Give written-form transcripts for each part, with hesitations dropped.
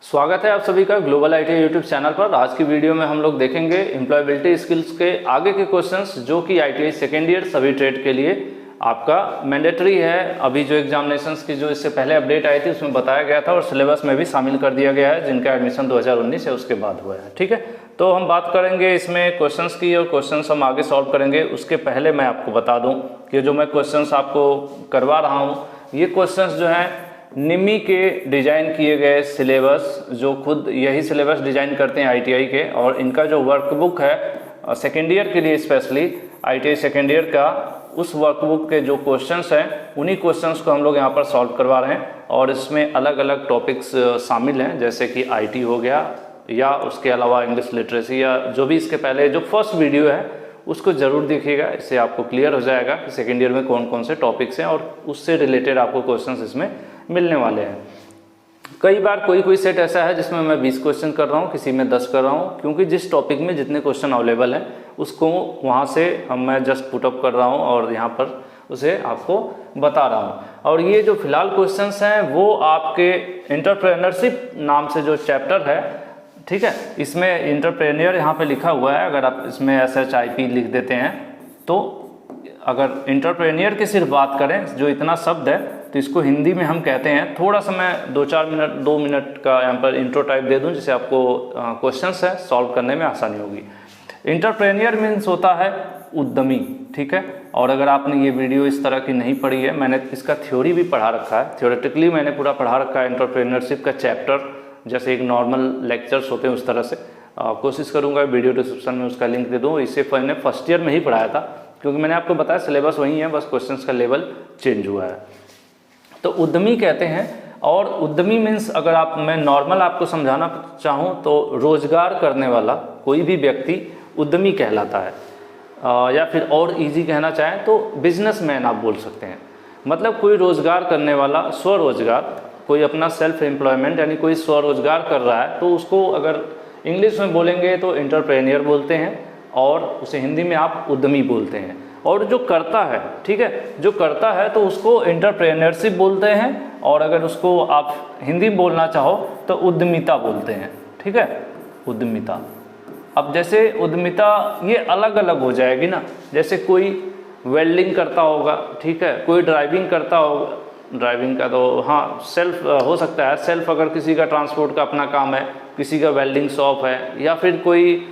स्वागत है आप सभी का ग्लोबल आईटी यूट्यूब चैनल पर। आज की वीडियो में हम लोग देखेंगे एम्प्लॉयबिलिटी स्किल्स के आगे के क्वेश्चंस जो कि आईटीआई सेकेंड ईयर सभी ट्रेड के लिए आपका मैंडेटरी है। अभी जो एग्जामिनेशंस की जो इससे पहले अपडेट आई थी उसमें बताया गया था और सिलेबस में भी शामिल कर दिया गया है जिनका एडमिशन 2019 है उसके बाद हुआ है। ठीक है, तो हम बात करेंगे इसमें क्वेश्चंस की और क्वेश्चंस हम आगे सॉल्व करेंगे। उसके पहले मैं आपको बता दूँ कि जो मैं क्वेश्चंस आपको करवा रहा हूँ ये क्वेश्चंस जो हैं निमी के डिज़ाइन किए गए सिलेबस, जो खुद यही सिलेबस डिज़ाइन करते हैं आईटीआई के, और इनका जो वर्कबुक है सेकेंड ईयर के लिए स्पेशली आईटीआई सेकेंड ईयर का, उस वर्कबुक के जो क्वेश्चंस हैं उन्हीं क्वेश्चंस को हम लोग यहाँ पर सॉल्व करवा रहे हैं। और इसमें अलग अलग टॉपिक्स शामिल हैं जैसे कि आईटी हो गया या उसके अलावा इंग्लिश लिटरेसी या जो भी इसके पहले जो फर्स्ट वीडियो है उसको ज़रूर देखिएगा। इससे आपको क्लियर हो जाएगा कि सेकेंड ईयर में कौन कौन से टॉपिक्स हैं और उससे रिलेटेड आपको क्वेश्चंस इसमें मिलने वाले हैं। कई बार कोई सेट ऐसा है जिसमें मैं 20 क्वेश्चन कर रहा हूँ, किसी में 10 कर रहा हूँ, क्योंकि जिस टॉपिक में जितने क्वेश्चन अवेलेबल हैं उसको वहाँ से मैं जस्ट पुटअप कर रहा हूँ और यहाँ पर उसे आपको बता रहा हूँ। और ये जो फिलहाल क्वेश्चंस हैं वो आपके एंटरप्रेन्योरशिप नाम से जो चैप्टर है, ठीक है, इसमें एंटरप्रेन्योर यहाँ पे लिखा हुआ है। अगर आप इसमें SHIP लिख देते हैं तो अगर एंटरप्रेन्योर की सिर्फ बात करें, जो इतना शब्द है, तो इसको हिंदी में हम कहते हैं, थोड़ा सा मैं 2 मिनट का यहाँ पर इंट्रो टाइप दे दूँ जिससे आपको क्वेश्चंस है सॉल्व करने में आसानी होगी। एंटरप्रेन्योर मीन्स होता है उद्यमी, ठीक है। और अगर आपने ये वीडियो इस तरह की नहीं पढ़ी है, मैंने इसका थ्योरी भी पढ़ा रखा है, थ्योरेटिकली मैंने पूरा पढ़ा रखा है एंटरप्रेन्योरशिप का चैप्टर, जैसे एक नॉर्मल लेक्चर्स होते हैं उस तरह से। कोशिश करूँगा वीडियो डिस्क्रिप्शन में उसका लिंक दे दूँ। इसे मैंने फर्स्ट ईयर में ही पढ़ाया था, क्योंकि मैंने आपको बताया सिलेबस वही है, बस क्वेश्चंस का लेवल चेंज हुआ है। तो उद्यमी कहते हैं, और उद्यमी मीन्स अगर मैं नॉर्मल आपको समझाना चाहूँ तो रोजगार करने वाला कोई भी व्यक्ति उद्यमी कहलाता है, या फिर और इजी कहना चाहें तो बिजनेसमैन आप बोल सकते हैं। मतलब कोई रोजगार करने वाला, स्वरोजगार, कोई अपना सेल्फ एम्प्लॉयमेंट यानी कोई स्वरोजगार कर रहा है, तो उसको अगर इंग्लिश में बोलेंगे तो एंटरप्रेन्योर बोलते हैं और उसे हिंदी में आप उद्यमी बोलते हैं। और जो करता है, ठीक है, जो करता है तो उसको एंटरप्रेन्योरशिप बोलते हैं, और अगर उसको आप हिंदी में बोलना चाहो तो उद्यमिता बोलते हैं, ठीक है, उद्यमिता। अब जैसे उद्यमिता ये अलग अलग हो जाएगी ना, जैसे कोई वेल्डिंग करता होगा, ठीक है, कोई ड्राइविंग करता होगा, ड्राइविंग का तो हाँ सेल्फ हो सकता है, सेल्फ अगर किसी का ट्रांसपोर्ट का अपना काम है, किसी का वेल्डिंग शॉप है, या फिर कोई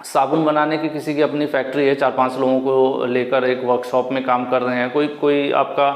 साबुन बनाने की किसी की अपनी फैक्ट्री है, 4-5 लोगों को लेकर एक वर्कशॉप में काम कर रहे हैं, कोई आपका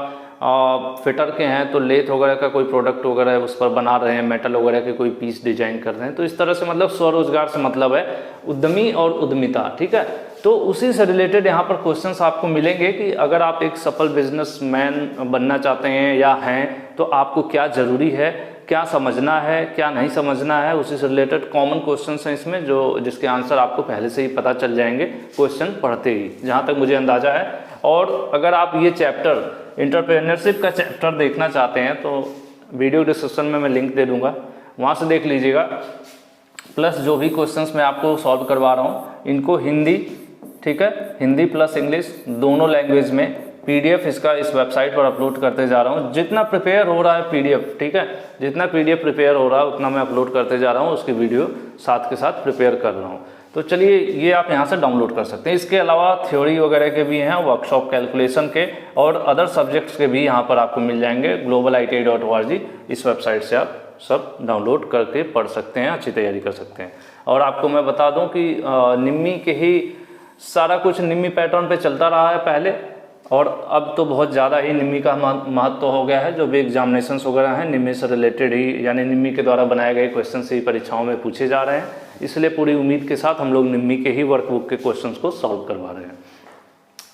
फिटर के हैं तो लेथ वगैरह का कोई प्रोडक्ट वगैरह है उस पर बना रहे हैं, मेटल वगैरह के कोई पीस डिजाइन कर रहे हैं। तो इस तरह से मतलब स्वरोजगार से मतलब है उद्यमी और उद्यमिता, ठीक है। तो उसी से रिलेटेड यहाँ पर क्वेश्चंस आपको मिलेंगे कि अगर आप एक सफल बिजनेसमैन बनना चाहते हैं या हैं तो आपको क्या ज़रूरी है, क्या समझना है, क्या नहीं समझना है, उसी से रिलेटेड कॉमन क्वेश्चंस हैं इसमें जिसके आंसर आपको पहले से ही पता चल जाएंगे क्वेश्चन पढ़ते ही, जहाँ तक मुझे अंदाज़ा है। और अगर आप ये चैप्टर एंटरप्रेन्योरशिप का चैप्टर देखना चाहते हैं तो वीडियो डिस्क्रिप्शन में मैं लिंक दे दूँगा, वहाँ से देख लीजिएगा। प्लस जो भी क्वेश्चंस मैं आपको सॉल्व करवा रहा हूँ इनको हिंदी, ठीक है, हिंदी प्लस इंग्लिश दोनों लैंग्वेज में PDF इसका इस वेबसाइट पर अपलोड करते जा रहा हूँ। जितना प्रिपेयर हो रहा है PDF, ठीक है, जितना PDF प्रिपेयर हो रहा है उतना मैं अपलोड करते जा रहा हूँ, उसकी वीडियो साथ के साथ प्रिपेयर कर रहा हूँ। तो चलिए ये आप यहाँ से डाउनलोड कर सकते हैं। इसके अलावा थ्योरी वगैरह के भी हैं, वर्कशॉप कैलकुलेशन के और अदर सब्जेक्ट्स के भी यहाँ पर आपको मिल जाएंगे। globaliti.org इस वेबसाइट से आप सब डाउनलोड करके पढ़ सकते हैं, अच्छी तैयारी कर सकते हैं। और आपको मैं बता दूँ कि निम्मी के ही सारा कुछ निम्मी पैटर्न पे चलता रहा है पहले, और अब तो बहुत ज़्यादा ही निम्मी का महत्व हो गया है। जो भी एग्जामिनेशंस वगैरह हैं निम्मी से रिलेटेड ही, यानी निम्मी के द्वारा बनाए गए क्वेश्चन से ही परीक्षाओं में पूछे जा रहे हैं, इसलिए पूरी उम्मीद के साथ हम लोग निम्मी के ही वर्कबुक के क्वेश्चंस को सॉल्व करवा रहे हैं।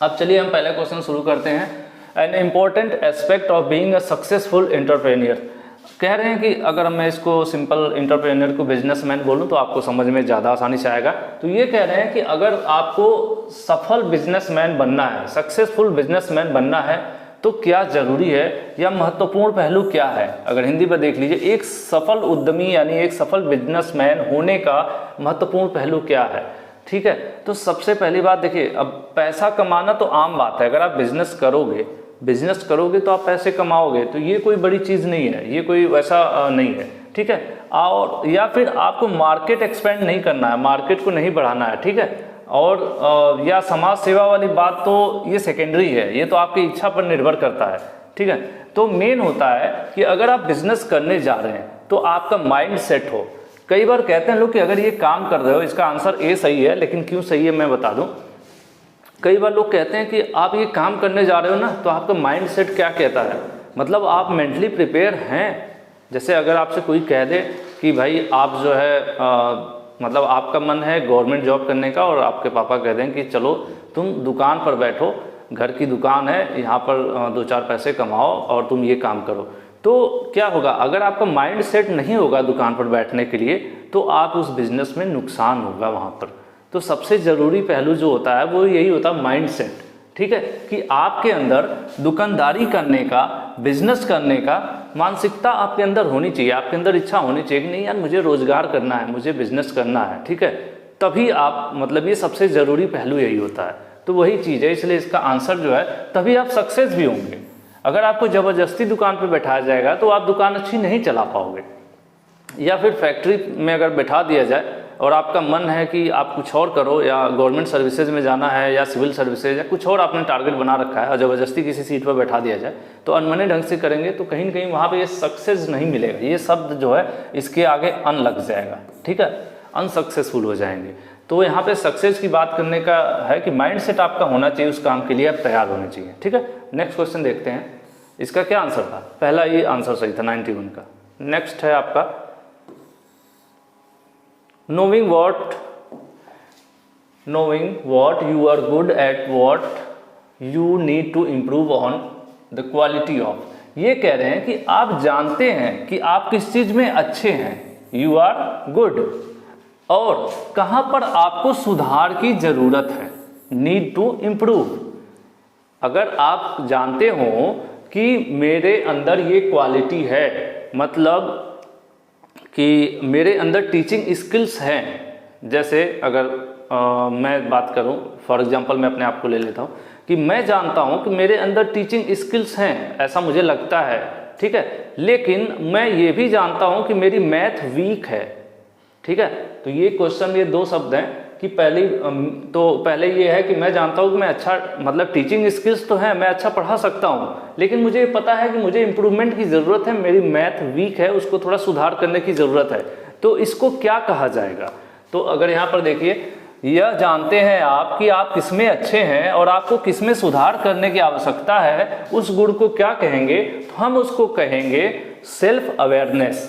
अब चलिए हम पहले क्वेश्चन शुरू करते हैं। An important aspect of being a successful entrepreneur. कह रहे हैं कि अगर मैं इसको सिंपल एंटरप्रेन्योर को बिजनेसमैन बोलूं तो आपको समझ में ज़्यादा आसानी से आएगा। तो ये कह रहे हैं कि अगर आपको सफल बिजनेसमैन बनना है, सक्सेसफुल बिजनेसमैन बनना है, तो क्या ज़रूरी है या महत्वपूर्ण पहलू क्या है। अगर हिंदी में देख लीजिए, एक सफल उद्यमी यानी एक सफल बिजनेसमैन होने का महत्वपूर्ण पहलू क्या है, ठीक है। तो सबसे पहली बात देखिए, अब पैसा कमाना तो आम बात है, अगर आप बिजनेस करोगे तो आप पैसे कमाओगे, तो ये कोई बड़ी चीज़ नहीं है, ये कोई वैसा नहीं है। ठीक है। और या फिर आपको मार्केट एक्सपेंड नहीं करना है, मार्केट को नहीं बढ़ाना है, ठीक है। और या समाज सेवा वाली बात तो ये सेकेंडरी है, ये तो आपकी इच्छा पर निर्भर करता है, ठीक है। तो मेन होता है कि अगर आप बिजनेस करने जा रहे हैं तो आपका माइंड सेट हो। कई बार कहते हैं लोग कि अगर ये काम कर रहे हो, इसका आंसर ए सही है, लेकिन क्यों सही है मैं बता दूं। कई बार लोग कहते हैं कि आप ये काम करने जा रहे हो ना, तो आपका माइंड सेट क्या कहता है, मतलब आप मेंटली प्रिपेयर हैं। जैसे अगर आपसे कोई कह दे कि भाई आप जो है मतलब आपका मन है गवर्नमेंट जॉब करने का, और आपके पापा कह दें कि चलो तुम दुकान पर बैठो, घर की दुकान है, यहाँ पर 2-4 पैसे कमाओ और तुम ये काम करो, तो क्या होगा, अगर आपका माइंड सेट नहीं होगा दुकान पर बैठने के लिए, तो आप उस बिजनेस में नुकसान होगा वहाँ पर। तो सबसे ज़रूरी पहलू जो होता है वो यही होता है माइंड सेट, ठीक है, कि आपके अंदर दुकानदारी करने का, बिजनेस करने का मानसिकता आपके अंदर होनी चाहिए, आपके अंदर इच्छा होनी चाहिए कि नहीं यार मुझे रोजगार करना है, मुझे बिजनेस करना है, ठीक है। तभी आप मतलब ये सबसे ज़रूरी पहलू यही होता है। तो वही चीज़ है, इसलिए इसका आंसर जो है तभी आप सक्सेस भी होंगे। अगर आपको ज़बरदस्ती दुकान पर बैठाया जाएगा तो आप दुकान अच्छी नहीं चला पाओगे। या फिर फैक्ट्री में अगर बैठा दिया जाए और आपका मन है कि आप कुछ और करो, या गवर्नमेंट सर्विसेज में जाना है, या सिविल सर्विसेज, या कुछ और आपने टारगेट बना रखा है, और ज़बरदस्ती किसी सीट पर बैठा दिया जाए तो अनमने ढंग से करेंगे तो कहीं ना कहीं वहाँ पे ये सक्सेस नहीं मिलेगा। ये शब्द जो है इसके आगे अन लग जाएगा, ठीक है, अनसक्सेसफुल हो जाएंगे। तो यहाँ पे सक्सेस की बात करने का है कि माइंड सेट आपका होना चाहिए, उस काम के लिए आप तैयार होने चाहिए, ठीक है। नेक्स्ट क्वेश्चन देखते हैं, इसका क्या आंसर था, पहला ये आंसर सही था 91 का। नेक्स्ट है आपका knowing what you are good at, what you need to improve on the quality of। ये कह रहे हैं कि आप जानते हैं कि आप किस चीज में अच्छे हैं, you are good, और कहाँ पर आपको सुधार की जरूरत है, need to improve। अगर आप जानते हो कि मेरे अंदर ये क्वालिटी है, मतलब कि मेरे अंदर टीचिंग स्किल्स हैं, जैसे अगर मैं बात करूं, फॉर एग्जांपल मैं अपने आप को ले लेता हूं कि मैं जानता हूं कि मेरे अंदर टीचिंग स्किल्स हैं, ऐसा मुझे लगता है, ठीक है, लेकिन मैं ये भी जानता हूं कि मेरी मैथ वीक है, ठीक है। तो ये क्वेश्चन, ये दो शब्द हैं कि पहले ये है कि मैं जानता हूँ कि मैं अच्छा, मतलब टीचिंग स्किल्स तो है, मैं अच्छा पढ़ा सकता हूँ, लेकिन मुझे पता है कि मुझे इम्प्रूवमेंट की ज़रूरत है, मेरी मैथ वीक है, उसको थोड़ा सुधार करने की ज़रूरत है। तो इसको क्या कहा जाएगा? तो अगर यहाँ पर देखिए, यह जानते हैं आप कि आप किसमें अच्छे हैं और आपको किसमें सुधार करने की आवश्यकता है, उस गुण को क्या कहेंगे? तो हम उसको कहेंगे सेल्फ अवेयरनेस,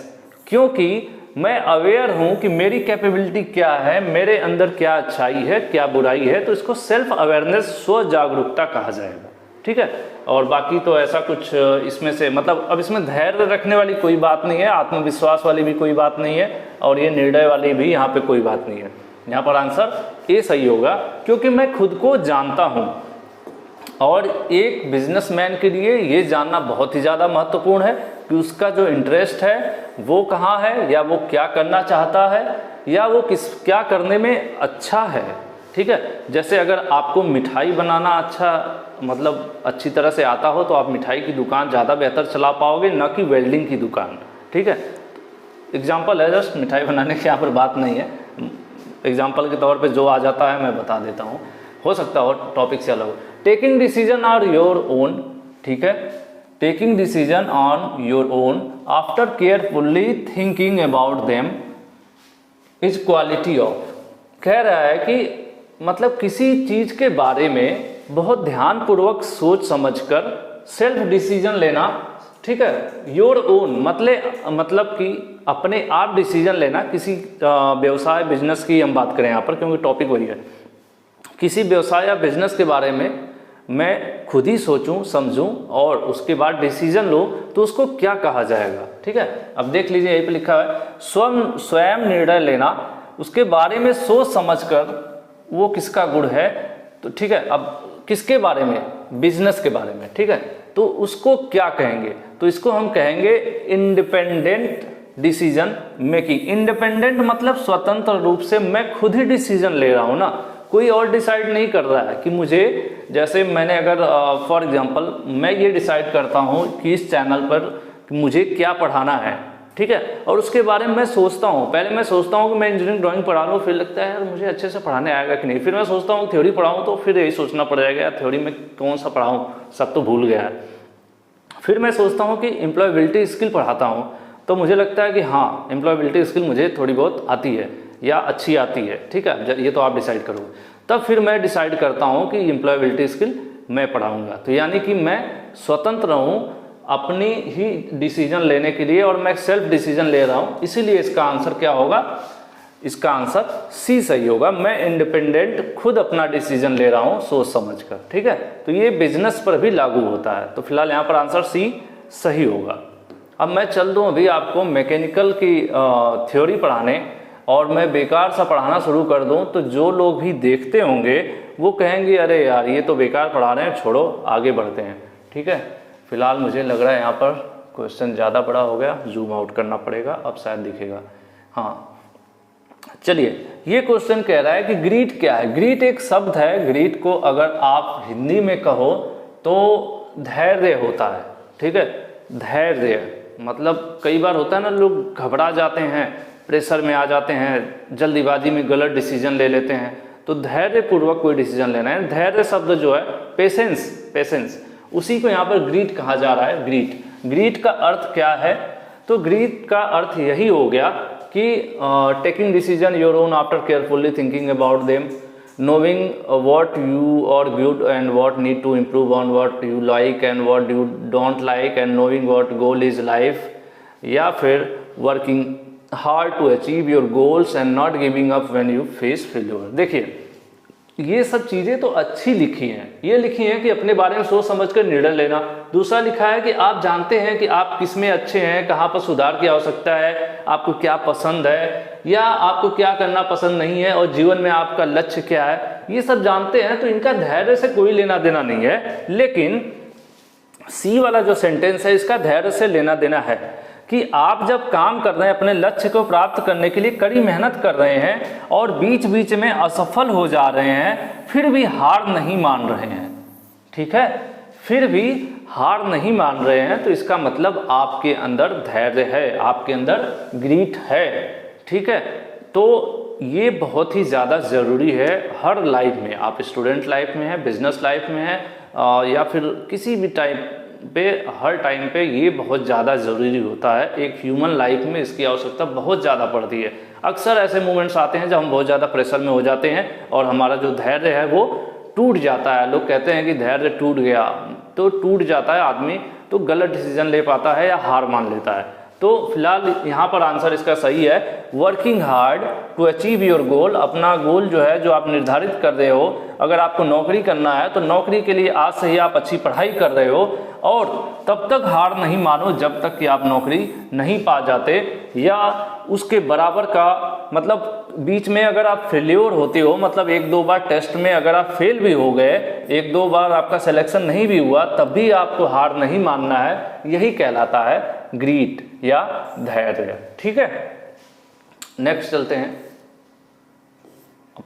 क्योंकि मैं अवेयर हूं कि मेरी कैपेबिलिटी क्या है, मेरे अंदर क्या अच्छाई है, क्या बुराई है, तो इसको सेल्फ अवेयरनेस, स्व जागरूकता कहा जाएगा, ठीक है। और बाकी तो ऐसा कुछ इसमें से, मतलब अब इसमें धैर्य रखने वाली कोई बात नहीं है, आत्मविश्वास वाली भी कोई बात नहीं है, और ये निर्णय वाली भी यहाँ पे कोई बात नहीं है। यहाँ पर आंसर ए सही होगा, क्योंकि मैं खुद को जानता हूँ, और एक बिजनेसमैन के लिए ये जानना बहुत ही ज़्यादा महत्वपूर्ण है कि उसका जो इंटरेस्ट है वो कहाँ है, या वो क्या करना चाहता है, या वो क्या करने में अच्छा है, ठीक है। जैसे अगर आपको मिठाई बनाना मतलब अच्छी तरह से आता हो तो आप मिठाई की दुकान ज़्यादा बेहतर चला पाओगे, ना कि वेल्डिंग की दुकान, ठीक है। एग्जाम्पल है, जस्ट मिठाई बनाने की यहाँ पर बात नहीं है, एग्जाम्पल के तौर पे जो आ जाता है मैं बता देता हूँ, हो सकता हो टॉपिक से अलग हो। Taking decision are your own, ठीक है, taking decision on your own after carefully thinking about them is quality of. कह रहा है कि मतलब किसी चीज के बारे में बहुत ध्यानपूर्वक सोच समझकर सेल्फ डिसीजन लेना, ठीक है। योर ओन मतलब कि अपने आप डिसीजन लेना, किसी व्यवसाय बिजनेस की हम बात करें यहाँ पर, क्योंकि टॉपिक वही है। किसी व्यवसाय या बिजनेस के बारे में मैं खुद ही सोचूं, समझूं और उसके बाद डिसीजन लूं, तो उसको क्या कहा जाएगा, ठीक है। अब देख लीजिए, यहीं पे लिखा है स्वयं निर्णय लेना, उसके बारे में सोच समझकर, वो किसका गुण है, तो ठीक है। अब किसके बारे में? बिजनेस के बारे में, ठीक है। तो उसको क्या कहेंगे? तो इसको हम कहेंगे इंडिपेंडेंट डिसीजन मेकिंग। इंडिपेंडेंट मतलब स्वतंत्र रूप से मैं खुद ही डिसीजन ले रहा हूं ना, कोई और डिसाइड नहीं कर रहा है कि मुझे, जैसे मैंने अगर फॉर एग्जांपल मैं ये डिसाइड करता हूँ कि इस चैनल पर मुझे क्या पढ़ाना है, ठीक है। और उसके बारे में मैं सोचता हूँ, पहले मैं सोचता हूँ कि मैं इंजीनियरिंग ड्राइंग पढ़ा लूँ, फिर लगता है यार मुझे अच्छे से पढ़ाने आएगा कि नहीं, फिर मैं सोचता हूँ थ्योरी पढ़ाऊँ, तो फिर यही सोचना पड़ जाएगा यार थ्योरी में कौन सा पढ़ाऊँ, सब तो भूल गया है। फिर मैं सोचता हूँ कि एम्प्लॉयबिलिटी स्किल पढ़ाता हूँ, तो मुझे लगता है कि हाँ एम्प्लॉयबिलिटी स्किल मुझे थोड़ी बहुत आती है या अच्छी आती है, ठीक है, ये तो आप डिसाइड करोगे। तब फिर मैं डिसाइड करता हूँ कि एम्प्लॉयबिलिटी स्किल मैं पढ़ाऊँगा। तो यानी कि मैं स्वतंत्र हूँ अपनी ही डिसीजन लेने के लिए, और मैं सेल्फ डिसीजन ले रहा हूँ, इसीलिए इसका आंसर क्या होगा, इसका आंसर सी सही होगा। मैं इंडिपेंडेंट खुद अपना डिसीजन ले रहा हूँ सोच समझ कर, ठीक है। तो ये बिजनेस पर भी लागू होता है, तो फिलहाल यहाँ पर आंसर सी सही होगा। अब मैं चल दूँ अभी आपको मैकेनिकल की थ्योरी पढ़ाने, और मैं बेकार सा पढ़ाना शुरू कर दूँ, तो जो लोग भी देखते होंगे वो कहेंगे अरे यार ये तो बेकार पढ़ा रहे हैं, छोड़ो आगे बढ़ते हैं, ठीक है। फिलहाल मुझे लग रहा है यहाँ पर क्वेश्चन ज़्यादा बड़ा हो गया, जूम आउट करना पड़ेगा, अब शायद दिखेगा। हाँ चलिए, ये क्वेश्चन कह रहा है कि ग्रीट क्या है। ग्रीट एक शब्द है, ग्रीट को अगर आप हिंदी में कहो तो धैर्य होता है, ठीक है। धैर्य मतलब कई बार होता है ना, लोग घबरा जाते हैं, प्रेशर में आ जाते हैं, जल्दीबाजी में गलत डिसीजन ले लेते हैं, तो धैर्य पूर्वक कोई डिसीजन लेना है। धैर्य शब्द जो है पेशेंस, उसी को यहाँ पर ग्रीट कहा जा रहा है। ग्रीट का अर्थ क्या है, तो ग्रीट का अर्थ यही हो गया कि taking decision your own after carefully thinking about them, knowing what you are good and what need to improve on, what you like and what you don't like, and knowing what goal is life, या फिर working hard to achieve your goals and not giving up when you face failure। देखिए ये सब चीज़ें तो अच्छी लिखी हैं, ये लिखी हैं कि अपने बारे में सोच समझ कर निर्णय लेना। दूसरा लिखा है कि आप जानते हैं कि आप किस में अच्छे हैं, कहाँ पर सुधार की आवश्यकता है, आपको क्या पसंद है या आपको क्या करना पसंद नहीं है, और जीवन में आपका लक्ष्य क्या है, ये सब जानते हैं, तो इनका धैर्य से कोई लेना देना नहीं है। लेकिन सी वाला जो सेंटेंस है इसका धैर्य से लेना देना है कि आप जब काम कर रहे हैं, अपने लक्ष्य को प्राप्त करने के लिए कड़ी मेहनत कर रहे हैं और बीच बीच में असफल हो जा रहे हैं, फिर भी हार नहीं मान रहे हैं, ठीक है, फिर भी हार नहीं मान रहे हैं, तो इसका मतलब आपके अंदर धैर्य है, आपके अंदर ग्रीट है, ठीक है। तो ये बहुत ही ज़्यादा ज़रूरी है हर लाइफ में, आप स्टूडेंट लाइफ में है, बिजनेस लाइफ में है, या फिर किसी भी टाइप पे, हर टाइम पे ये बहुत ज़्यादा ज़रूरी होता है। एक ह्यूमन लाइफ में इसकी आवश्यकता बहुत ज़्यादा पड़ती है। अक्सर ऐसे मोमेंट्स आते हैं जब हम बहुत ज़्यादा प्रेशर में हो जाते हैं और हमारा जो धैर्य है वो टूट जाता है। लोग कहते हैं कि धैर्य टूट गया, तो टूट जाता है आदमी, तो गलत डिसीजन ले पाता है या हार मान लेता है। तो फिलहाल यहाँ पर आंसर इसका सही है, working hard to achieve your goal. अपना गोल जो है, जो आप निर्धारित कर रहे हो, अगर आपको नौकरी करना है तो नौकरी के लिए आज से ही आप अच्छी पढ़ाई कर रहे हो, और तब तक हार नहीं मानो जब तक कि आप नौकरी नहीं पा जाते, या उसके बराबर का, मतलब बीच में अगर आप फेल्योर होते हो, मतलब एक दो बार टेस्ट में अगर आप फेल भी हो गए, एक दो बार आपका सिलेक्शन नहीं भी हुआ, तब भी आपको हार नहीं मानना है। यही कहलाता है ग्रीट या धैर्य, ठीक है। नेक्स्ट चलते हैं।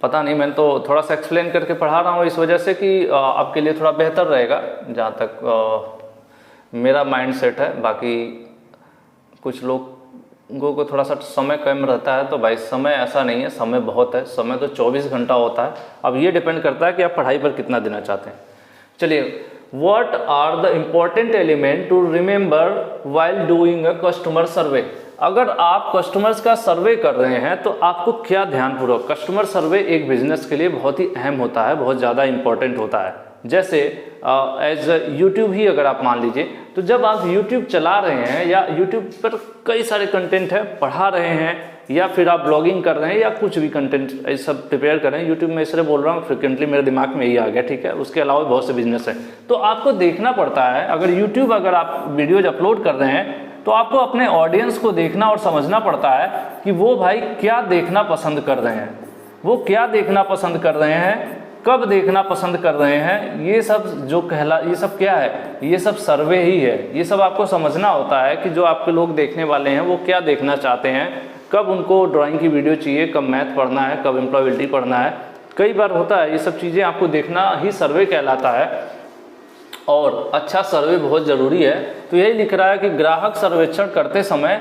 पता नहीं, मैं तो थोड़ा सा एक्सप्लेन करके पढ़ा रहा हूँ इस वजह से कि आपके लिए थोड़ा बेहतर रहेगा, जहाँ तक मेरा माइंड सेट है। बाकी कुछ लोगों को थोड़ा सा समय कम रहता है, तो भाई समय ऐसा नहीं है, समय बहुत है, समय तो 24 घंटा होता है। अब ये डिपेंड करता है कि आप पढ़ाई पर कितना देना चाहते हैं। चलिए, What are the important element to remember while doing a customer survey? अगर आप कस्टमर्स का सर्वे कर रहे हैं तो आपको क्या ध्यानपूर्वक, कस्टमर सर्वे एक बिजनेस के लिए बहुत ही अहम होता है, बहुत ज़्यादा इंपॉर्टेंट होता है। जैसे एज यूट्यूब ही अगर आप मान लीजिए, तो जब आप यूट्यूब चला रहे हैं या यूट्यूब पर कई सारे कंटेंट है, पढ़ा रहे हैं, या फिर आप ब्लॉगिंग कर रहे हैं या कुछ भी कंटेंट ये सब प्रिपेयर कर रहे हैं, यूट्यूब में इसलिए बोल रहा हूँ, फ्रिक्वेंटली मेरे दिमाग में यही आ गया, ठीक है। उसके अलावा बहुत से बिजनेस है, तो आपको देखना पड़ता है। अगर यूट्यूब अगर आप वीडियोज अपलोड कर रहे हैं तो आपको अपने ऑडियंस को देखना और समझना पड़ता है कि वो भाई क्या देखना पसंद कर रहे हैं, वो क्या देखना पसंद कर रहे हैं, कब देखना पसंद कर रहे हैं। ये सब जो ये सब क्या है, ये सब सर्वे ही है। ये सब आपको समझना होता है कि जो आपके लोग देखने वाले हैं वो क्या देखना चाहते हैं, कब उनको ड्राइंग की वीडियो चाहिए, कब मैथ पढ़ना है, कब एम्प्लॉयबिलिटी पढ़ना है। कई बार होता है, ये सब चीज़ें आपको देखना ही सर्वे कहलाता है, और अच्छा सर्वे बहुत ज़रूरी है। तो यही लिख रहा है कि ग्राहक सर्वेक्षण करते समय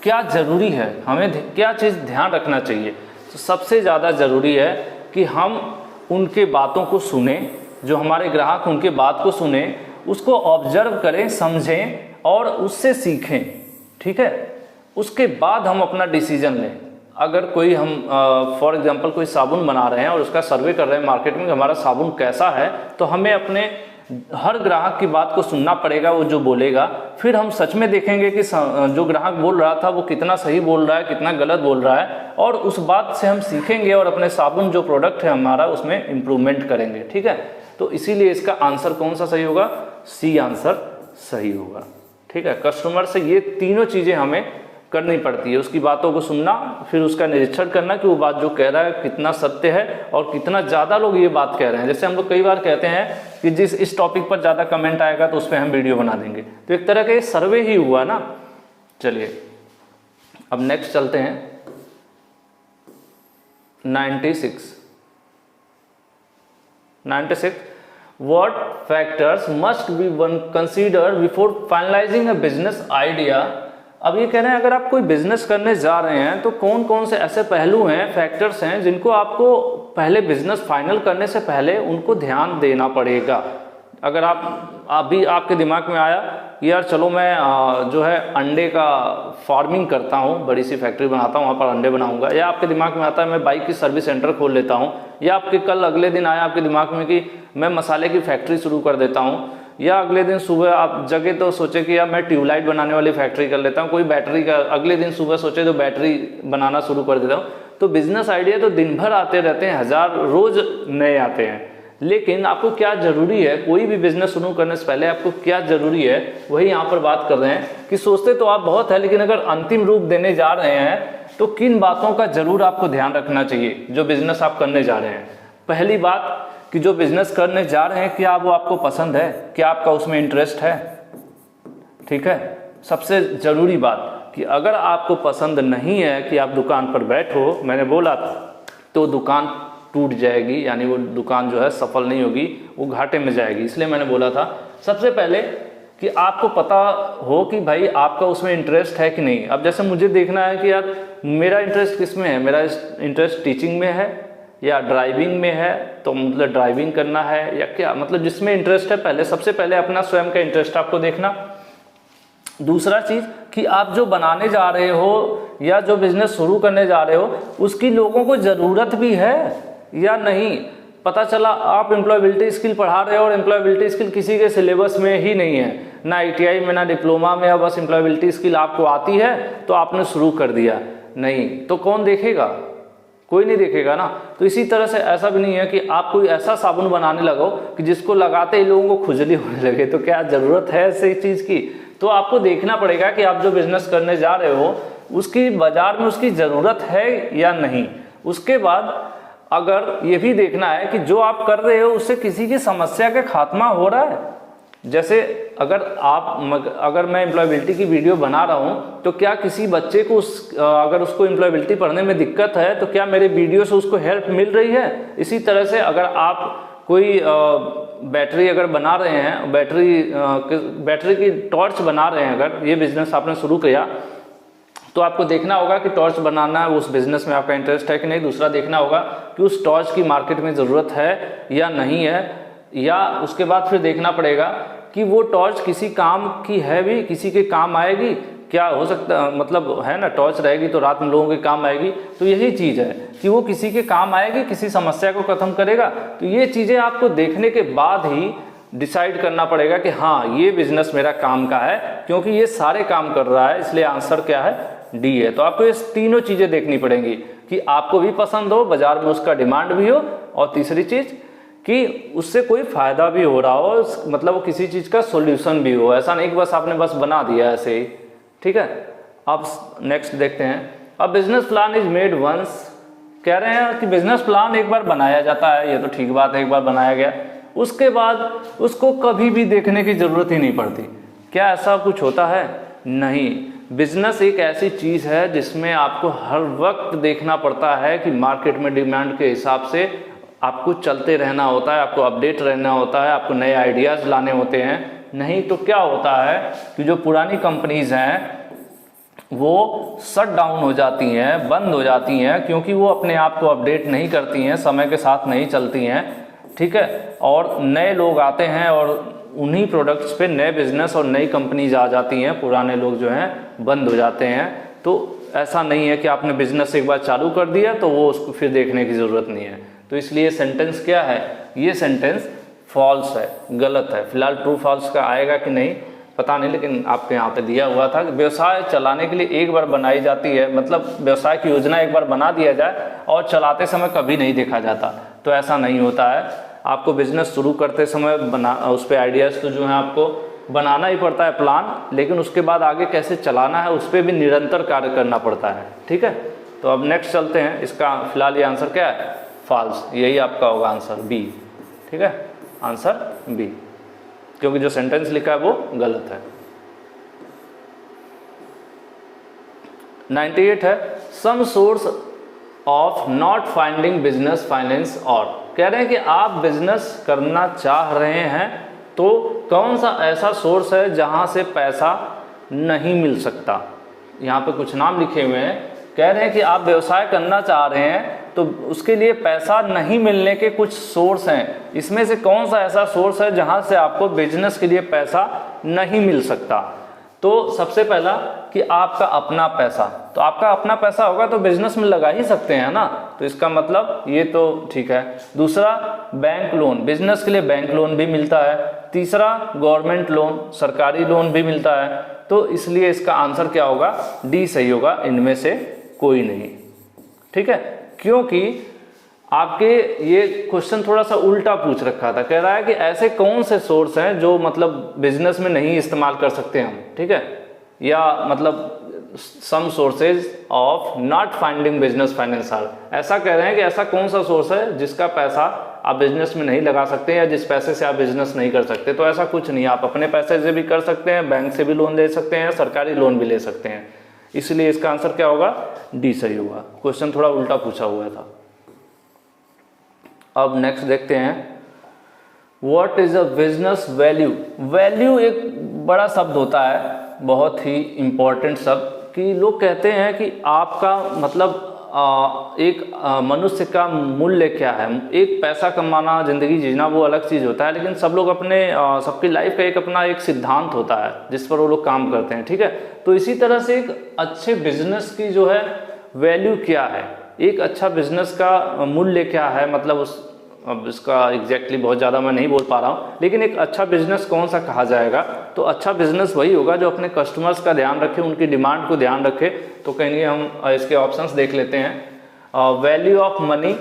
क्या ज़रूरी है, हमें क्या चीज़ ध्यान रखना चाहिए। तो सबसे ज़्यादा ज़रूरी है कि हम उनके बातों को सुने, जो हमारे ग्राहक उनके बात को सुने, उसको ऑब्जर्व करें, समझें और उससे सीखें, ठीक है। उसके बाद हम अपना डिसीजन लें। अगर कोई हम फॉर एग्जांपल कोई साबुन बना रहे हैं और उसका सर्वे कर रहे हैं मार्केट में कि हमारा साबुन कैसा है, तो हमें अपने हर ग्राहक की बात को सुनना पड़ेगा, वो जो बोलेगा। फिर हम सच में देखेंगे कि जो ग्राहक बोल रहा था वो कितना सही बोल रहा है, कितना गलत बोल रहा है, और उस बात से हम सीखेंगे और अपने साबुन जो प्रोडक्ट है हमारा उसमें इम्प्रूवमेंट करेंगे, ठीक है। तो इसीलिए इसका आंसर कौन सा सही होगा, सी आंसर सही होगा, ठीक है। कस्टमर से ये तीनों चीज़ें हमें करनी पड़ती है, उसकी बातों को सुनना, फिर उसका निरीक्षण करना कि वो बात जो कह रहा है कितना सत्य है और कितना ज़्यादा लोग ये बात कह रहे हैं। जैसे हम लोग कई बार कहते हैं कि इस टॉपिक पर ज़्यादा कमेंट आएगा तो उस पर हम वीडियो बना देंगे, तो एक तरह का ये सर्वे ही हुआ ना। चलिए अब नेक्स्ट चलते हैं 96 What factors must be one considered before finalizing a business idea? अब ये कह रहे हैं अगर आप कोई बिजनेस करने जा रहे हैं तो कौन कौन से ऐसे पहलू हैं, फैक्टर्स हैं जिनको आपको पहले बिजनेस फाइनल करने से पहले उनको ध्यान देना पड़ेगा। अगर अभी आपके दिमाग में आया कि यार चलो मैं जो है अंडे का फार्मिंग करता हूँ, बड़ी सी फैक्ट्री बनाता हूँ, वहाँ पर अंडे बनाऊंगा, या आपके दिमाग में आता है मैं बाइक की सर्विस सेंटर खोल लेता हूँ, या आपके कल अगले दिन आया आपके दिमाग में कि मैं मसाले की फैक्ट्री शुरू कर देता हूँ, या अगले दिन सुबह आप जगह तो सोचे कि यार मैं ट्यूबलाइट बनाने वाली फैक्ट्री कर लेता हूँ, कोई बैटरी का अगले दिन सुबह सोचे तो बैटरी बनाना शुरू कर देता हूँ। तो बिजनेस आइडिया तो दिन भर आते रहते हैं, हजार रोज नए आते हैं। लेकिन आपको क्या जरूरी है, कोई भी बिजनेस शुरू करने से पहले आपको क्या जरूरी है, वही यहाँ पर बात कर रहे हैं कि सोचते तो आप बहुत है, लेकिन अगर अंतिम रूप देने जा रहे हैं तो किन बातों का जरूर आपको ध्यान रखना चाहिए जो बिजनेस आप करने जा रहे हैं। पहली बात कि जो बिजनेस करने जा रहे हैं क्या वो आपको पसंद है, क्या आपका उसमें इंटरेस्ट है, ठीक है। सबसे जरूरी बात कि अगर आपको पसंद नहीं है कि आप दुकान पर बैठो, मैंने बोला तो दुकान टूट जाएगी, यानी वो दुकान जो है सफल नहीं होगी, वो घाटे में जाएगी। इसलिए मैंने बोला था सबसे पहले कि आपको पता हो कि भाई आपका उसमें इंटरेस्ट है कि नहीं। अब जैसे मुझे देखना है कि यार मेरा इंटरेस्ट किस में है, मेरा इंटरेस्ट टीचिंग में है या ड्राइविंग में है, तो मतलब ड्राइविंग करना है या क्या, मतलब जिसमें इंटरेस्ट है पहले सबसे पहले अपना स्वयं का इंटरेस्ट आपको देखना। दूसरा चीज़ कि आप जो बनाने जा रहे हो या जो बिजनेस शुरू करने जा रहे हो उसकी लोगों को ज़रूरत भी है या नहीं। पता चला आप एम्प्लॉयबिलिटी स्किल पढ़ा रहे हो और एम्प्लॉयबिलिटी स्किल किसी के सिलेबस में ही नहीं है, ना ITI में ना डिप्लोमा में, है बस एम्प्लॉयबिलिटी स्किल आपको आती है तो आपने शुरू कर दिया, नहीं तो कौन देखेगा, कोई नहीं देखेगा ना। तो इसी तरह से ऐसा भी नहीं है कि आप कोई ऐसा साबुन बनाने लगो कि जिसको लगाते ही लोगों को खुजली होने लगे, तो क्या ज़रूरत है ऐसी चीज़ की। तो आपको देखना पड़ेगा कि आप जो बिजनेस करने जा रहे हो उसकी बाजार में उसकी ज़रूरत है या नहीं। उसके बाद अगर ये भी देखना है कि जो आप कर रहे हो उससे किसी की समस्या का खात्मा हो रहा है। जैसे अगर मैं एम्प्लॉयबिलिटी की वीडियो बना रहा हूँ तो क्या किसी बच्चे को अगर उसको एम्प्लॉयबिलिटी पढ़ने में दिक्कत है तो क्या मेरे वीडियो से उसको हेल्प मिल रही है। इसी तरह से अगर आप कोई बैटरी अगर बना रहे हैं, बैटरी की टॉर्च बना रहे हैं, अगर ये बिजनेस आपने शुरू किया तो आपको देखना होगा कि टॉर्च बनाना उस बिजनेस में आपका इंटरेस्ट है कि नहीं। दूसरा देखना होगा कि उस टॉर्च की मार्केट में ज़रूरत है या नहीं है, या उसके बाद फिर देखना पड़ेगा कि वो टॉर्च किसी काम की है भी, किसी के काम आएगी क्या। हो सकता मतलब है ना, टॉर्च रहेगी तो रात में लोगों के काम आएगी, तो यही चीज़ है कि वो किसी के काम आएगी, किसी समस्या को खत्म करेगा। तो ये चीज़ें आपको देखने के बाद ही डिसाइड करना पड़ेगा कि हाँ ये बिजनेस मेरा काम का है, क्योंकि ये सारे काम कर रहा है, इसलिए आंसर क्या है, डी है। तो आपको ये तीनों चीज़ें देखनी पड़ेंगी कि आपको भी पसंद हो, बाजार में उसका डिमांड भी हो, और तीसरी चीज़ कि उससे कोई फायदा भी हो रहा हो, मतलब वो किसी चीज़ का सॉल्यूशन भी हो। ऐसा नहीं कि बस आपने बस बना दिया ऐसे ही, ठीक है। अब नेक्स्ट देखते हैं। अब business plan is made once, कह रहे हैं कि बिजनेस प्लान एक बार बनाया जाता है, ये तो ठीक बात है, एक बार बनाया गया, उसके बाद उसको कभी भी देखने की जरूरत ही नहीं पड़ती। क्या ऐसा कुछ होता है? नहीं। बिजनेस एक ऐसी चीज़ है जिसमें आपको हर वक्त देखना पड़ता है कि मार्केट में डिमांड के हिसाब से आपको चलते रहना होता है, आपको अपडेट रहना होता है, आपको नए आइडियाज़ लाने होते हैं। नहीं तो क्या होता है कि जो पुरानी कंपनीज हैं वो शट डाउन हो जाती हैं, बंद हो जाती हैं, क्योंकि वो अपने आप को अपडेट नहीं करती हैं, समय के साथ नहीं चलती हैं, ठीक है। और नए लोग आते हैं और उन्हीं प्रोडक्ट्स पे नए बिजनेस और नई कंपनीज आ जाती हैं, पुराने लोग जो हैं बंद हो जाते हैं। तो ऐसा नहीं है कि आपने बिजनेस एक बार चालू कर दिया तो वो उसको फिर देखने की ज़रूरत नहीं है। तो इसलिए सेंटेंस क्या है, ये सेंटेंस फॉल्स है, गलत है। फिलहाल ट्रू फॉल्स का आएगा कि नहीं पता नहीं, लेकिन आपके यहाँ पे दिया हुआ था कि व्यवसाय चलाने के लिए एक बार बनाई जाती है, मतलब व्यवसाय की योजना एक बार बना दिया जाए और चलाते समय कभी नहीं देखा जाता, तो ऐसा नहीं होता है। आपको बिजनेस शुरू करते समय उस पर आइडियाज़ तो जो है आपको बनाना ही पड़ता है प्लान, लेकिन उसके बाद आगे कैसे चलाना है उस पर भी निरंतर कार्य करना पड़ता है, ठीक है। तो अब नेक्स्ट चलते हैं। इसका फिलहाल ये आंसर क्या है, फॉल्स, यही आपका होगा आंसर बी, ठीक है, आंसर बी, क्योंकि जो सेंटेंस लिखा है वो गलत है। 98 है, some source of not finding business finance. और कह रहे हैं कि आप बिजनेस करना चाह रहे हैं तो कौन सा ऐसा सोर्स है जहां से पैसा नहीं मिल सकता। यहाँ पे कुछ नाम लिखे हुए हैं, कह रहे हैं कि आप व्यवसाय करना चाह रहे हैं तो उसके लिए पैसा नहीं मिलने के कुछ सोर्स हैं, इसमें से कौन सा ऐसा सोर्स है जहां से आपको बिजनेस के लिए पैसा नहीं मिल सकता। तो सबसे पहला कि आपका अपना पैसा, तो आपका अपना पैसा होगा तो बिजनेस में लगा ही सकते हैं ना, तो इसका मतलब ये तो ठीक है। दूसरा बैंक लोन, बिजनेस के लिए बैंक लोन भी मिलता है। तीसरा गवर्नमेंट लोन, सरकारी लोन भी मिलता है। तो इसलिए इसका आंसर क्या होगा, डी सही होगा, इनमें से कोई नहीं, ठीक है। क्योंकि आपके ये क्वेश्चन थोड़ा सा उल्टा पूछ रखा था, कह रहा है कि ऐसे कौन से सोर्स हैं जो मतलब बिजनेस में नहीं इस्तेमाल कर सकते हम, ठीक है, या मतलब some sources of not finding business financer, ऐसा कह रहे हैं कि ऐसा कौन सा सोर्स है जिसका पैसा आप बिजनेस में नहीं लगा सकते या जिस पैसे से आप बिजनेस नहीं कर सकते। तो ऐसा कुछ नहीं, आप अपने पैसे से भी कर सकते हैं, बैंक से भी लोन ले सकते हैं, सरकारी लोन भी ले सकते हैं। इसलिए इसका आंसर क्या होगा, डी सही होगा। क्वेश्चन थोड़ा उल्टा पूछा हुआ था। अब नेक्स्ट देखते हैं, what is a business value. Value एक बड़ा शब्द होता है, बहुत ही इंपॉर्टेंट शब्द, कि लोग कहते हैं कि आपका मतलब एक मनुष्य का मूल्य क्या है। एक पैसा कमाना, जिंदगी जीना वो अलग चीज़ होता है, लेकिन सब लोग अपने सबकी लाइफ का एक अपना एक सिद्धांत होता है जिस पर वो लोग काम करते हैं, ठीक है। तो इसी तरह से एक अच्छे बिजनेस की जो है वैल्यू क्या है, एक अच्छा बिजनेस का मूल्य क्या है, मतलब अब इसका एग्जैक्टली बहुत ज़्यादा मैं नहीं बोल पा रहा हूँ, लेकिन एक अच्छा बिजनेस कौन सा कहा जाएगा। तो अच्छा बिजनेस वही होगा जो अपने कस्टमर्स का ध्यान रखे, उनकी डिमांड को ध्यान रखे। तो कहेंगे हम इसके ऑप्शंस देख लेते हैं। वैल्यू ऑफ मनी,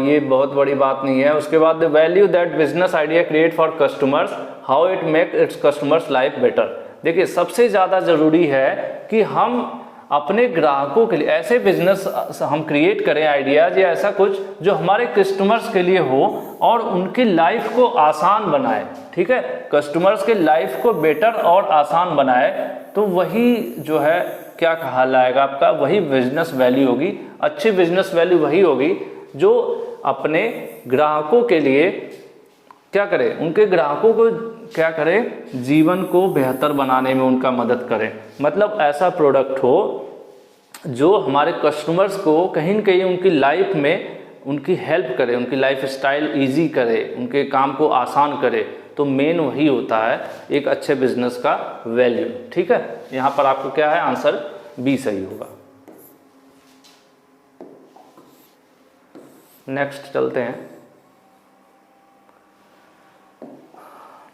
ये बहुत बड़ी बात नहीं है। उसके बाद the value that business idea create for customers, how it make its customers life better. देखिए सबसे ज़्यादा ज़रूरी है कि हम अपने ग्राहकों के लिए ऐसे बिजनेस हम क्रिएट करें, आइडियाज या ऐसा कुछ जो हमारे कस्टमर्स के लिए हो और उनकी लाइफ को आसान बनाए, ठीक है, कस्टमर्स के लाइफ को बेटर और आसान बनाए। तो वही जो है क्या कहा जाएगा आपका, वही बिजनेस वैल्यू होगी। अच्छी बिजनेस वैल्यू वही होगी जो अपने ग्राहकों के लिए क्या करे, उनके ग्राहकों को क्या करे, जीवन को बेहतर बनाने में उनका मदद करे। मतलब ऐसा प्रोडक्ट हो जो हमारे कस्टमर्स को कहीं न कहीं उनकी लाइफ में उनकी हेल्प करे, उनकी लाइफ स्टाइल ईजी करे, उनके काम को आसान करे। तो मेन वही होता है एक अच्छे बिजनेस का वैल्यू, ठीक है। यहाँ पर आपको क्या है, आंसर बी सही होगा। नेक्स्ट चलते हैं।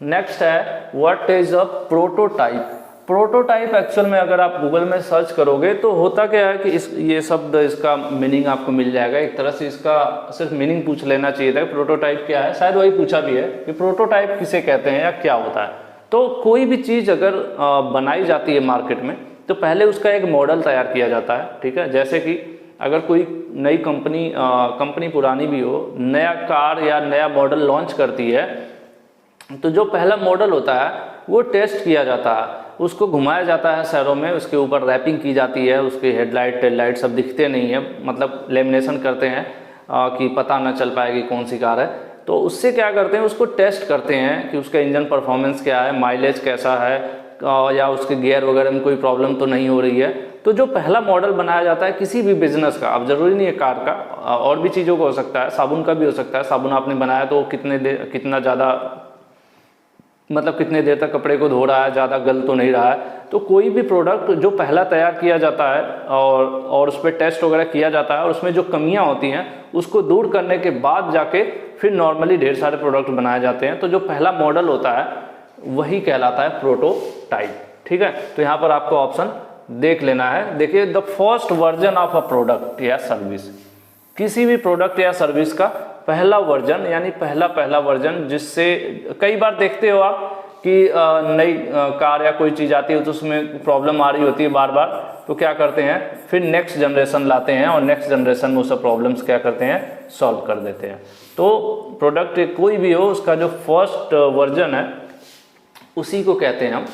नेक्स्ट है what is a prototype. Prototype actual में अगर आप गूगल में सर्च करोगे तो होता क्या है कि ये शब्द, इसका मीनिंग आपको मिल जाएगा। एक तरह से इसका सिर्फ मीनिंग पूछ लेना चाहिए था, प्रोटोटाइप क्या है, शायद वही पूछा भी है कि प्रोटोटाइप किसे कहते हैं या क्या होता है। तो कोई भी चीज़ अगर बनाई जाती है मार्केट में तो पहले उसका एक मॉडल तैयार किया जाता है, ठीक है। जैसे कि अगर कोई नई कंपनी पुरानी भी हो, नया कार या नया मॉडल लॉन्च करती है तो जो पहला मॉडल होता है वो टेस्ट किया जाता है, उसको घुमाया जाता है शहरों में, उसके ऊपर रैपिंग की जाती है, उसके हेडलाइट टेललाइट सब दिखते नहीं है, मतलब लेमिनेशन करते हैं कि पता ना चल पाएगी कौन सी कार है। तो उससे क्या करते हैं, उसको टेस्ट करते हैं कि उसका इंजन परफॉर्मेंस क्या है, माइलेज कैसा है, या उसके गियर वगैरह में कोई प्रॉब्लम तो नहीं हो रही है। तो जो पहला मॉडल बनाया जाता है किसी भी बिजनेस का, अब जरूरी नहीं है कार का, और भी चीज़ों का हो सकता है, साबुन का भी हो सकता है। साबुन आपने बनाया तो कितना ज़्यादा मतलब कितने देर तक कपड़े को धो रहा है, ज़्यादा गल तो नहीं रहा है। तो कोई भी प्रोडक्ट जो पहला तैयार किया जाता है और उस पर टेस्ट वगैरह किया जाता है और उसमें जो कमियां होती हैं उसको दूर करने के बाद जाके फिर नॉर्मली ढेर सारे प्रोडक्ट बनाए जाते हैं। तो जो पहला मॉडल होता है वही कहलाता है प्रोटोटाइप। ठीक है, तो यहाँ पर आपको ऑप्शन देख लेना है। देखिए, the first version of a product या सर्विस, किसी भी प्रोडक्ट या सर्विस का पहला वर्जन यानी पहला वर्जन, जिससे कई बार देखते हो आप कि नई कार या कोई चीज़ आती है तो उसमें प्रॉब्लम आ रही होती है बार बार, तो क्या करते हैं फिर नेक्स्ट जनरेशन लाते हैं और नेक्स्ट जनरेशन में सब प्रॉब्लम्स क्या करते हैं सॉल्व कर देते हैं। तो प्रोडक्ट कोई भी हो उसका जो फर्स्ट वर्जन है उसी को कहते हैं हम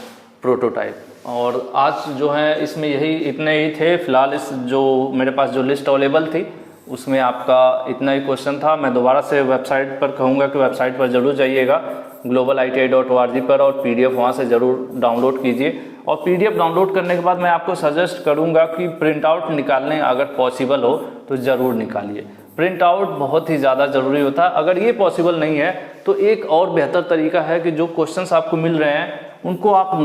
प्रोटोटाइप। और आज जो है इसमें यही इतने ही थे फिलहाल। इस जो मेरे पास जो लिस्ट अवेलेबल थी उसमें आपका इतना ही क्वेश्चन था। मैं दोबारा से वेबसाइट पर कहूँगा कि वेबसाइट पर ज़रूर जाइएगा globaliti.org पर, और PDF वहाँ से ज़रूर डाउनलोड कीजिए। और PDF डाउनलोड करने के बाद मैं आपको सजेस्ट करूँगा कि प्रिंट आउट निकालने अगर पॉसिबल हो तो ज़रूर निकालिए। प्रिंट आउट बहुत ही ज़्यादा ज़रूरी होता है। अगर ये पॉसिबल नहीं है तो एक और बेहतर तरीका है कि जो क्वेश्चंस आपको मिल रहे हैं उनको आप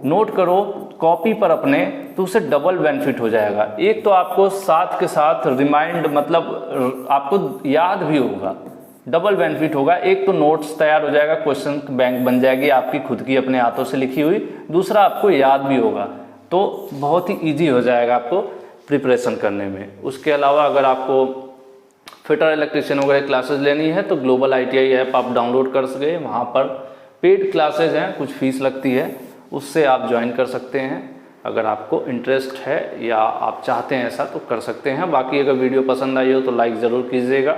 नोट करो कॉपी पर अपने, तो उससे डबल बेनिफिट हो जाएगा। एक तो आपको साथ के साथ रिमाइंड मतलब आपको याद भी होगा, डबल बेनिफिट होगा। एक तो नोट्स तैयार हो जाएगा, क्वेश्चन बैंक बन जाएगी आपकी खुद की अपने हाथों से लिखी हुई, दूसरा आपको याद भी होगा, तो बहुत ही ईजी हो जाएगा आपको प्रिपरेशन करने में। उसके अलावा अगर आपको फिटर इलेक्ट्रिशियन वगैरह क्लासेस लेनी है तो ग्लोबल ITI ऐप आप डाउनलोड कर सके। वहाँ पर पेड क्लासेज हैं, कुछ फीस लगती है, उससे आप ज्वाइन कर सकते हैं। अगर आपको इंटरेस्ट है या आप चाहते हैं ऐसा तो कर सकते हैं। बाकी अगर वीडियो पसंद आई हो तो लाइक ज़रूर कीजिएगा,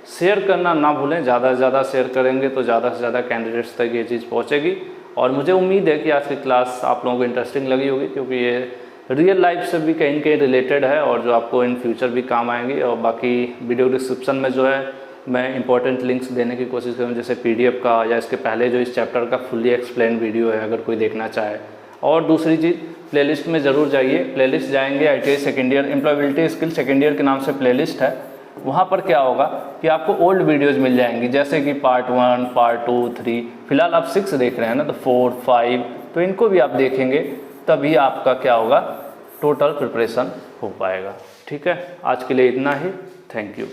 शेयर करना ना भूलें। ज़्यादा से ज़्यादा शेयर करेंगे तो ज़्यादा से ज़्यादा कैंडिडेट्स तक ये चीज़ पहुँचेगी। और मुझे उम्मीद है कि आज की क्लास आप लोगों को इंटरेस्टिंग लगी होगी, क्योंकि ये रियल लाइफ से भी कहीं न कहीं रिलेटेड है और जो आपको इन फ्यूचर भी काम आएंगी। और बाकी वीडियो डिस्क्रिप्शन में जो है मैं इंपॉर्टेंट लिंक्स देने की कोशिश करूँ, जैसे PDF का या इसके पहले जो इस चैप्टर का फुल्ली एक्सप्लेन वीडियो है अगर कोई देखना चाहे। और दूसरी चीज़, प्लेलिस्ट में ज़रूर जाइए। प्लेलिस्ट जाएंगे ITI second year employability skill second year के नाम से प्लेलिस्ट है। वहाँ पर क्या होगा कि आपको ओल्ड वीडियोज़ मिल जाएंगी, जैसे कि पार्ट 1, पार्ट 2, 3, फिलहाल आप 6 देख रहे हैं ना, तो 4, 5, तो इनको भी आप देखेंगे, तभी आपका क्या होगा टोटल प्रिपरेशन हो पाएगा। ठीक है, आज के लिए इतना ही। Thank you.